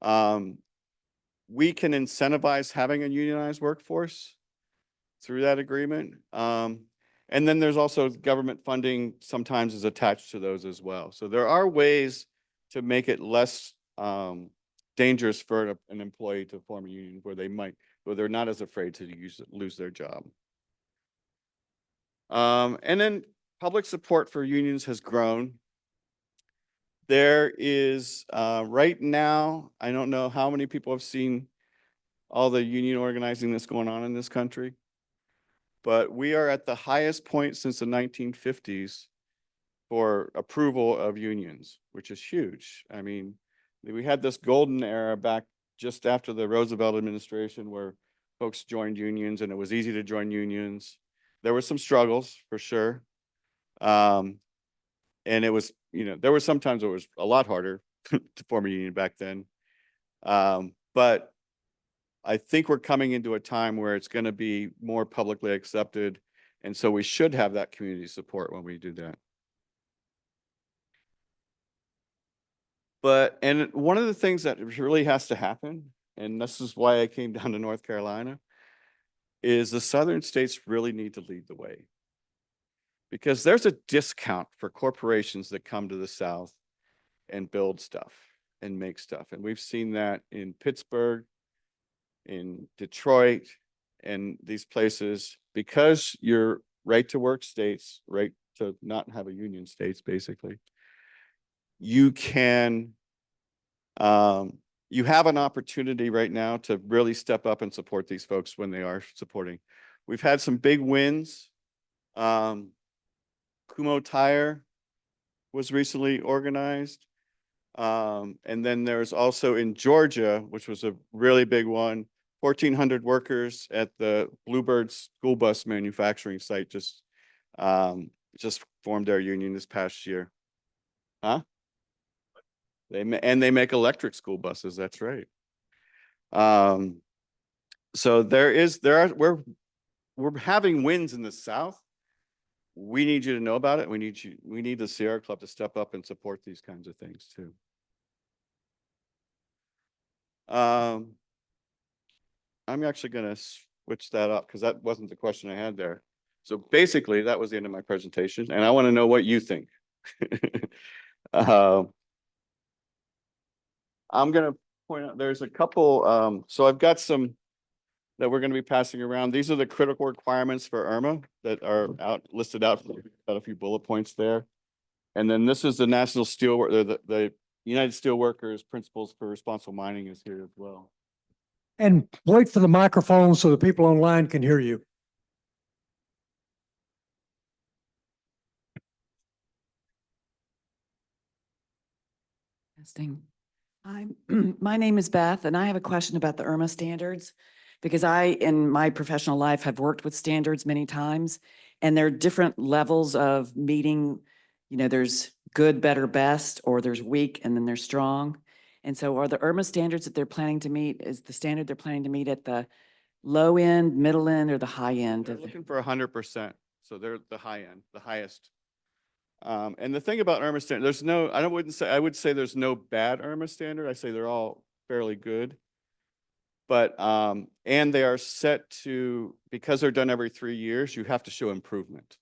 We can incentivize having a unionized workforce through that agreement. And then there's also government funding sometimes is attached to those as well. So there are ways to make it less dangerous for an employee to form a union where they're not as afraid to lose their job. And then public support for unions has grown. There is right now, I don't know how many people have seen all the union organizing that's going on in this country, but we are at the highest point since the 1950s for approval of unions, which is huge. I mean, we had this golden era back just after the Roosevelt administration where folks joined unions and it was easy to join unions. There were some struggles for sure. And it was, there were sometimes it was a lot harder to form a union back then. But I think we're coming into a time where it's going to be more publicly accepted. And so we should have that community support when we do that. And one of the things that really has to happen, and this is why I came down to North Carolina, is the southern states really need to lead the way. Because there's a discount for corporations that come to the South and build stuff and make stuff. And we've seen that in Pittsburgh, in Detroit, and these places, because you're right to work states, right to not have a union states, basically, you can, you have an opportunity right now to really step up and support these folks when they are supporting. We've had some big wins. Kumho Tire was recently organized. And then there's also in Georgia, which was a really big one, 1,400 workers at the Bluebird school bus manufacturing site just formed their union this past year. Huh? They make electric school buses. That's right. So we're having wins in the South. We need you to know about it. We need the Sierra Club to step up and support these kinds of things too. I'm actually going to switch that up because that wasn't the question I had there. So basically that was the end of my presentation and I want to know what you think. I'm going to point out there's a couple, so I've got some that we're going to be passing around. These are the critical requirements for IRMA that are listed out, got a few bullet points there. And then this is the National the United Steelworkers Principles for Responsible Mining is here as well. And wait for the microphone so the people online can hear you. Testing. My name is Beth, and I have a question about the IRMA standards, because I, in my professional life, have worked with standards many times, and there are different levels of meeting, there's good, better, best, or there's weak, and then there's strong. And so are the IRMA standards that they're planning to meet, is the standard they're planning to meet at the low end, middle end, or the high end? They're looking for 100%. So they're the high end, the highest. And the thing about IRMA standard, I would say there's no bad IRMA standard. I say they're all fairly good. But, and they are set to, because they're done every 3 years, you have to show improvement.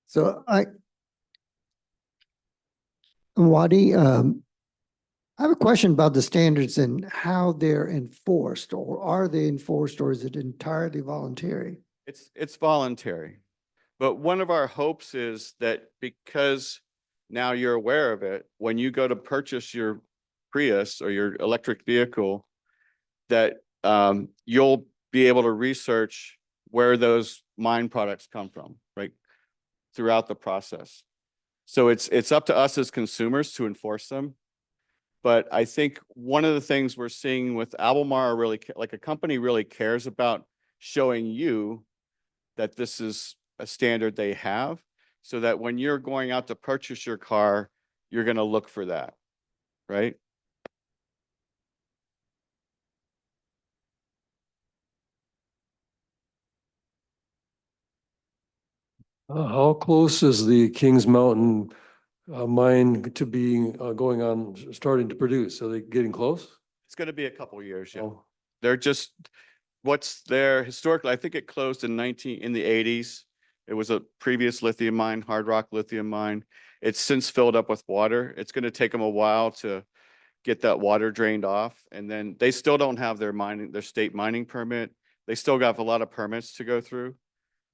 So Wadi, I have a question about the standards and how they're enforced, or are they enforced, or is it entirely voluntary? It's voluntary. But one of our hopes is that because now you're aware of it, when you go to purchase your Prius or your electric vehicle, that you'll be able to research where those mine products come from, right, throughout the process. So it's up to us as consumers to enforce them. But I think one of the things we're seeing with Albemarle, really, like a company really cares about showing you that this is a standard they have, so that when you're going out to purchase your car, you're going to look for that, right? How close is the Kings Mountain mine to being going on, starting to produce? Are they getting close? It's going to be a couple years, yeah. Oh, They're just, what's there historically, I think it closed in the 80s. It was a previous lithium mine, hard rock lithium mine. It's since filled up with water. It's going to take them a while to get that water drained off. And then they still don't have their state mining permit. They still got a lot of permits to go through.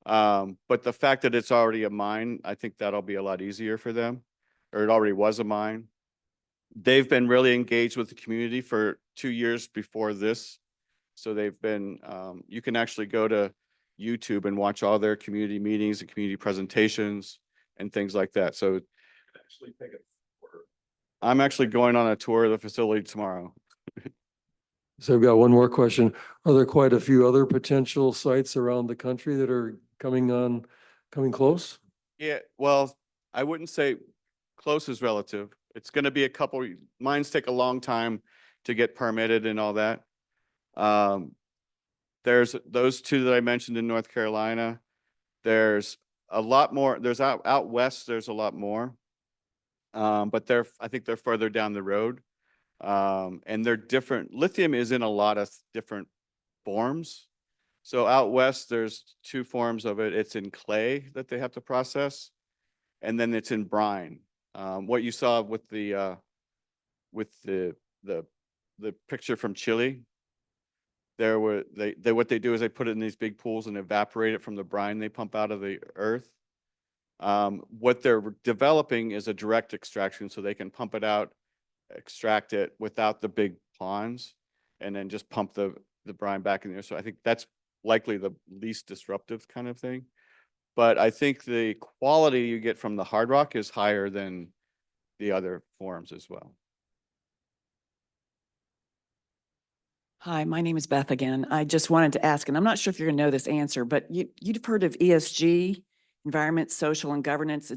But the fact that it's already a mine, I think that'll be a lot easier for them, or it already was a mine. They've been really engaged with the community for 2 years before this. So they've been, you can actually go to YouTube and watch all their community meetings and community presentations and things like that. So I'm actually going on a tour of the facility tomorrow. so I've got one more question. Are there quite a few other potential sites around the country that are coming close? Yeah, well, I wouldn't say close is relative. It's going to be a couple, mines take a long time to get permitted and all that. There's those two that I mentioned in North Carolina. There's a lot more, there's out west, there's a lot more. But I think they're further down the road. And they're different. Lithium is in a lot of different forms. So out west, there's 2 forms of it. It's in clay that they have to process, and then it's in brine. What you saw with the picture from Chile, what they do is they put it in these big pools and evaporate it from the brine they pump out of the earth. What they're developing is a direct extraction, so they can pump it out, extract it without the big ponds, and then just pump the brine back in there. So I think that's likely the least disruptive kind of thing. But I think the quality you get from the hard rock is higher than the other forms as well. Hi, my name is Beth again. I just wanted to ask, and I'm not sure if you're going to know this answer, but you've heard of ESG, environment, social, and governance.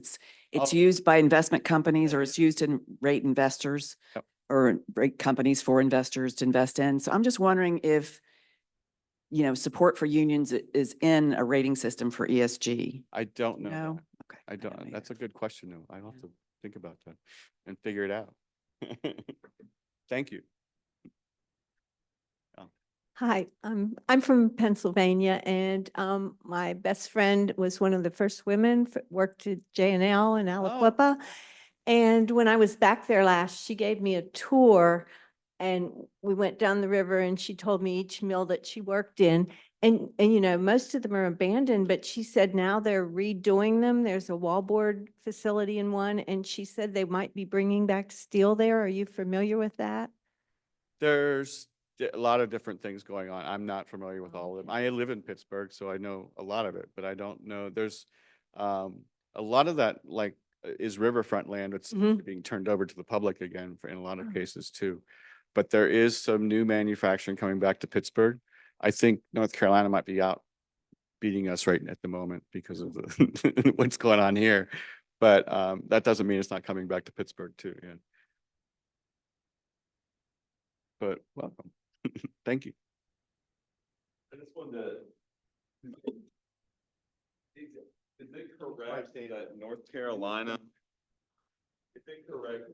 It's used by investment companies, or it's used to rate investors. Yep. Or rate companies for investors to invest in. So I'm just wondering if, support for unions is in a rating system for ESG. I don't know. No? That. Okay. I don't. That's a good question, though. I'll have to think about that and figure it out. Thank you. Hi, I'm from Pennsylvania, and my best friend was one of the first women, worked at J&L in Aliquippa. And when I was back there last, she gave me a tour And we went down the river and she told me each mill that she worked in. And you know, most of them are abandoned, but she said now they're redoing them. There's a wallboard facility in one, and she said they might be bringing back steel there. Are you familiar with that? There's a lot of different things going on. I'm not familiar with all of them. I live in Pittsburgh, so I know a lot of it, but I don't know. There's a lot of that is riverfront land. It's being turned over to the public again in a lot of cases too. But there is some new manufacturing coming back to Pittsburgh. I think North Carolina might be out beating us right at the moment because of the what's going on here. But that doesn't mean it's not coming back to Pittsburgh too. Yeah. But welcome. Thank you. I just wanted to. Is it correct that North Carolina? Is it correct?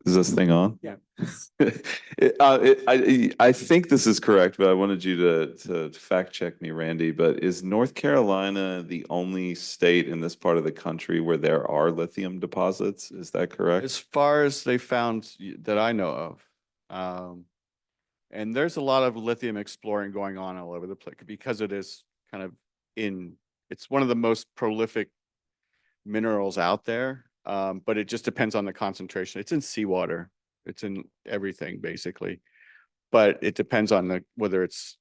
Is this thing on? Yeah. I think this is correct, but I wanted you to fact check me, Randy. But is North Carolina the only state in this part of the country where there are lithium deposits? Is that correct? As far as they found that I know of, and there's a lot of lithium exploring going on all over the place because it is kind of it's one of the most prolific minerals out there. But it just depends on the concentration. It's in seawater. It's in everything basically, but it depends on whether it's,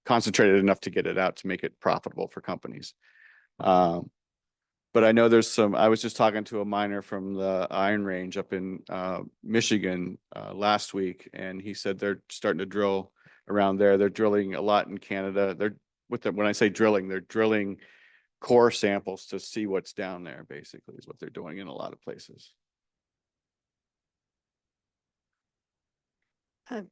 concentrated enough to get it out to make it profitable for companies. But I know I was just talking to a miner from the Iron Range up in Michigan last week, and he said they're starting to drill around there. They're drilling a lot in Canada. When I say drilling, they're drilling core samples to see what's down there, basically, is what they're doing in a lot of places. I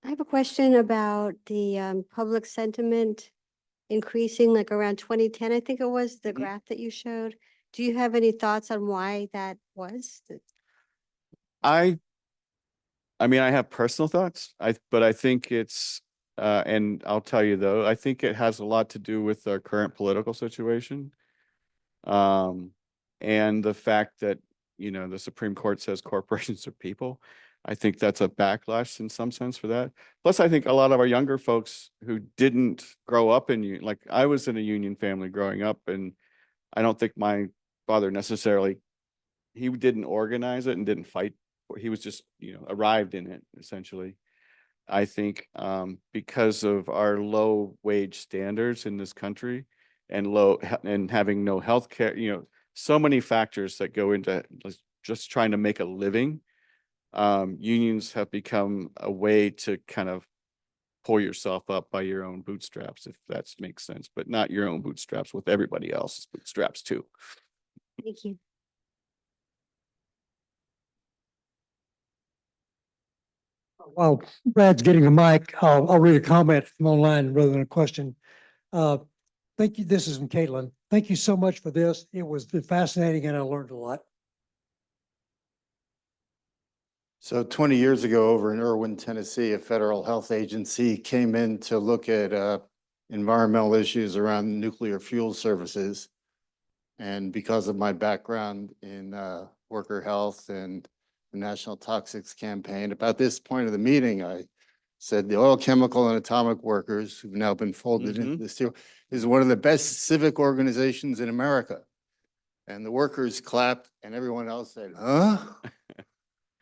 have a question about the public sentiment increasing like around 2010, I think it was the graph that you showed. Do you have any thoughts on why that was? I mean, I have personal thoughts, but I think it's, and I'll tell you though, I think it has a lot to do with our current political situation. And the fact that, the Supreme Court says corporations are people. I think that's a backlash in some sense for that. Plus, I think a lot of our younger folks who didn't grow up in like I was in a union family growing up, and I don't think my father necessarily, he didn't organize it and didn't fight. He was just, arrived in it essentially. I think because of our low wage standards in this country and having no health care, so many factors that go into just trying to make a living. Unions have become a way to kind of pull yourself up by your own bootstraps, if that makes sense, but not your own bootstraps, with everybody else's bootstraps too. Thank you. While Brad's getting a mic, I'll read a comment from online rather than a question. Thank you. This is from Caitlin. Thank you so much for this. It was fascinating and I learned a lot. So 20 years ago over in Irwin, Tennessee, a federal health agency came in to look at environmental issues around nuclear fuel services. And because of my background in worker health and the National Toxics Campaign, about this point of the meeting, I said the oil, chemical, and atomic workers, who've now been folded into the steel, is one of the best civic organizations in America. And the workers clapped and everyone else said, huh?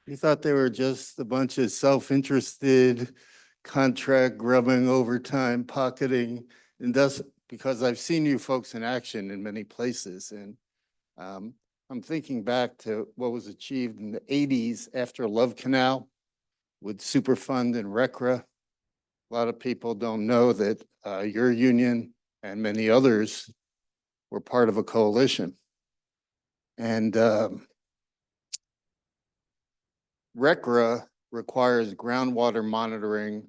You thought they were just a bunch of self-interested, contract grubbing, overtime, pocketing, because I've seen you folks in action in many places. And I'm thinking back to what was achieved in the 80s after Love Canal with Superfund and RECRA. A lot of people don't know that your union and many others were part of a coalition. And RECRA requires groundwater monitoring,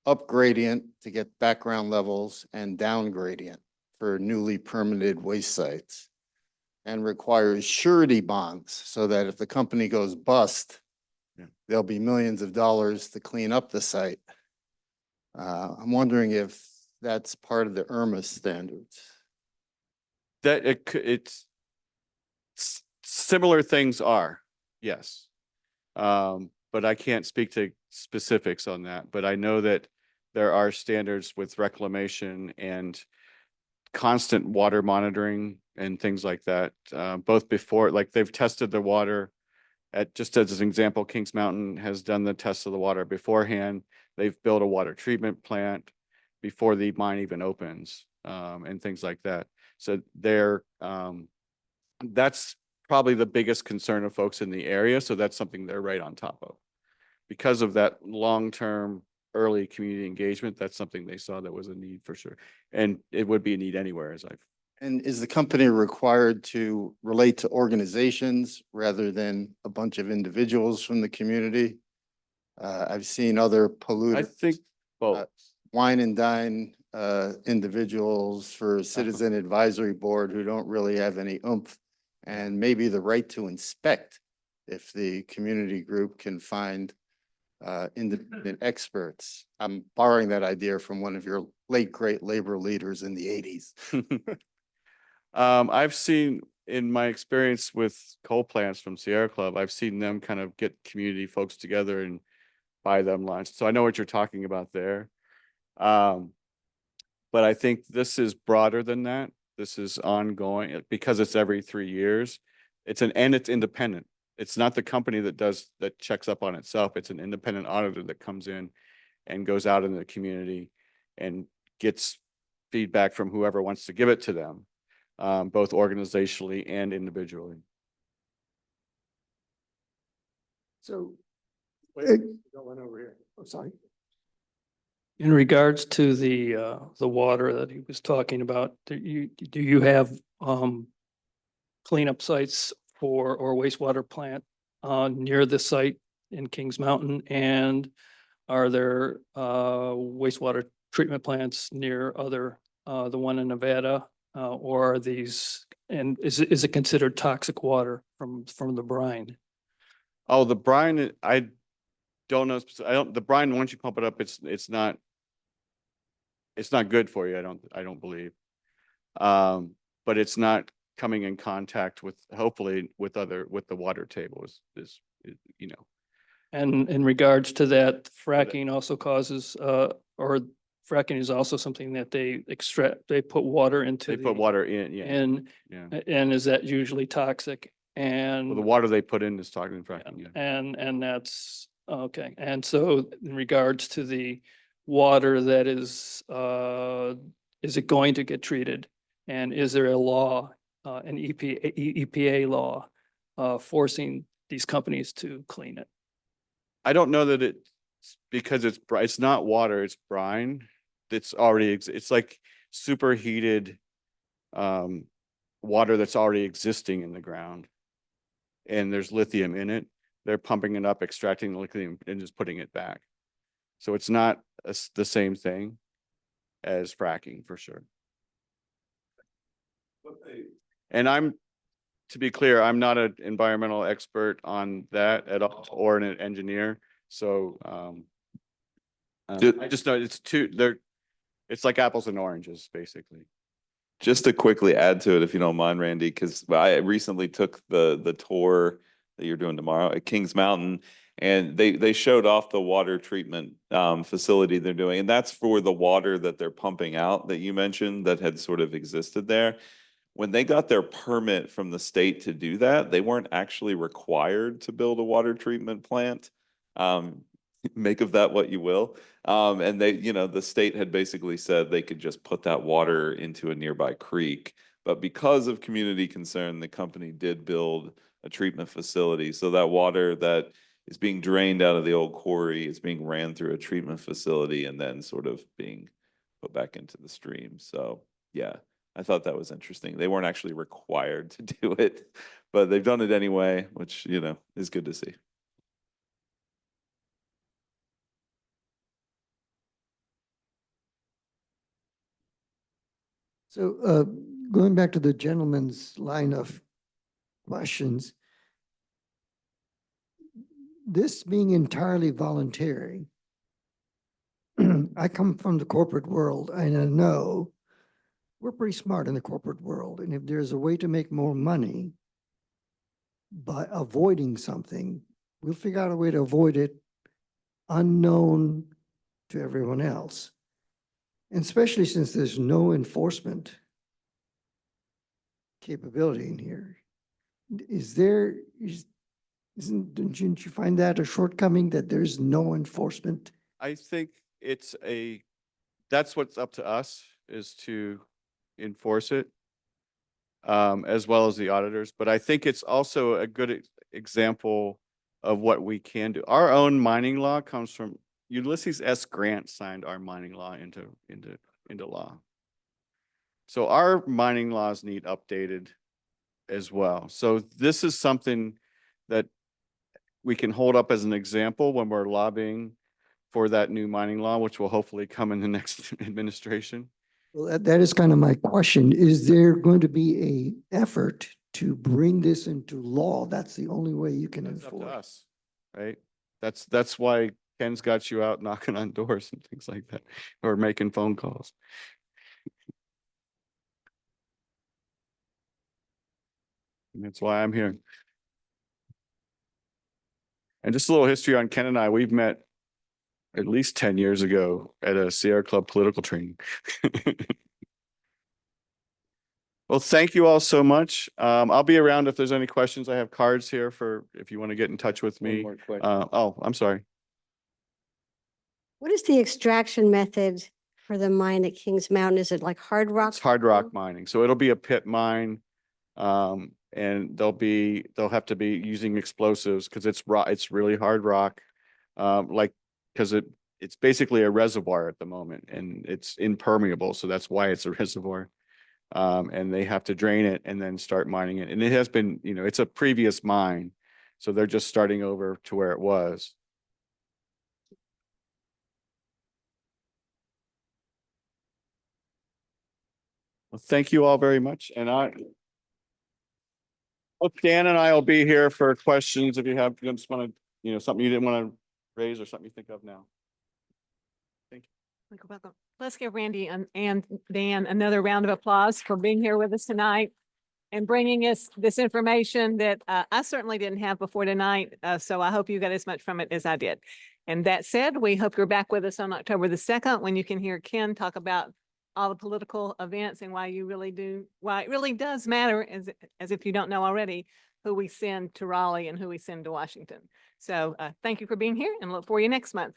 up gradient to get background levels, and down gradient for newly permitted waste sites, and requires surety bonds so that if the company goes bust, there'll be millions of dollars to clean up the site. I'm wondering if that's part of the IRMA standards. That it's similar things are, yes. But I can't speak to specifics on that, but I know that there are standards with reclamation and constant water monitoring and things like that, both before, like they've tested the water at, just as an example, Kings Mountain has done the test of the water beforehand. They've built a water treatment plant before the mine even opens, and things like that. So that's probably the biggest concern of folks in the area. So that's something they're right on top of. Because of that long-term early community engagement, that's something they saw that was a need for sure. And it would be a need anywhere, as I've. And is the company required to relate to organizations rather than a bunch of individuals from the community? I've seen other I polluters. think both. Wine and dine individuals for citizen advisory board who don't really have any oomph, and maybe the right to inspect if the community group can find independent experts. I'm borrowing that idea from one of your late great labor leaders in the 80s. I've seen, in my experience with coal plants from Sierra Club, I've seen them kind of get community folks together and buy them lunch. So I know what you're talking about there. But I think this is broader than that. This is ongoing because it's every 3 years. And it's independent. It's not the company that checks up on itself. It's an independent auditor that comes in and goes out in the community and gets feedback from whoever wants to give it to them, both organizationally and individually. So. Going over here. I'm sorry. In regards to the water that he was talking about, do you have cleanup sites or wastewater plant near the site in Kings Mountain? And are there wastewater treatment plants near the one in Nevada? Or are these, and is it considered toxic water from the brine? Oh, the brine, I don't know. The brine, once you pump it up, it's not good for you. I don't believe. But it's not coming in contact with, hopefully with the water table is, you know. And in regards to that, fracking also causes, or fracking is also something that they extract, they put water into. They put water in, yeah. And is that usually toxic? And Well, the water they put in is toxic and fracking, yeah. and that's, okay. And so in regards to the water that is it going to get treated? And is there a law, an EPA law, forcing these companies to clean it? I don't know that it's because it's not water, it's brine. It's already, it's like superheated water that's already existing in the ground. And there's lithium in it. They're pumping it up, extracting the lithium and just putting it back. So it's not the same thing as fracking for sure. And to be clear, I'm not an environmental expert on that at all, or an engineer. So I just know it's like apples and oranges, basically. Just to quickly add to it, if you don't mind, Randy, because I recently took the tour that you're doing tomorrow at Kings Mountain, and they showed off the water treatment facility they're doing, and that's for the water that they're pumping out that you mentioned that had sort of existed there. When they got their permit from the state to do that, they weren't actually required to build a water treatment plant. Make of that what you will. And the state had basically said they could just put that water into a nearby creek. But because of community concern, the company did build a treatment facility. So that water that is being drained out of the old quarry is being ran through a treatment facility and then sort of being put back into the stream. So yeah, I thought that was interesting. They weren't actually required to do it, but they've done it anyway, which, is good to see. So going back to the gentleman's line of questions, this being entirely voluntary, I come from the corporate world and I know we're pretty smart in the corporate world. And if there's a way to make more money by avoiding something, we'll figure out a way to avoid it unknown to everyone else. And especially since there's no enforcement capability in here. Didn't you find that a shortcoming that there's no enforcement? I think that's what's up to us, is to enforce it, as well as the auditors. But I think it's also a good example of what we can do. Our own mining law comes from Ulysses S. Grant signed our mining law into law. So our mining laws need updated as well. So this is something that we can hold up as an example when we're lobbying for that new mining law, which will hopefully come in the next administration. Well, that is kind of my question. Is there going to be a effort to bring this into law? That's the only way you can That's up to enforce. us, right? That's why Ken's got you out knocking on doors and things like that, or making phone calls. And that's why I'm here. And just a little history on Ken and I. We've met at least 10 years ago at a Sierra Club political training. Well, thank you all so much. I'll be around if there's any questions. I have cards here for if you want to get in touch with me. Oh, I'm sorry. What is the extraction method for the mine at Kings Mountain? Is it like hard rock? It's hard rock mining. So it'll be a pit mine. And they'll have to be using explosives because it's really hard rock. Because it's basically a reservoir at the moment and it's impermeable. So that's why it's a reservoir. And they have to drain it and then start mining it. And it has been, it's a previous mine. So they're just starting over to where it was. Well, thank you all very much. And Dan and I will be here for questions if you just want to, something you didn't want to raise or something you think of now. Thank you. Welcome. Let's give Randy and Dan another round of applause for being here with us tonight and bringing us this information that I certainly didn't have before tonight. So I hope you got as much from it as I did. And that said, we hope you're back with us on October the 2nd when you can hear Ken talk about all the political events and why it really does matter, as if you don't know already, who we send to Raleigh and who we send to Washington. So thank you for being here and look for you next month.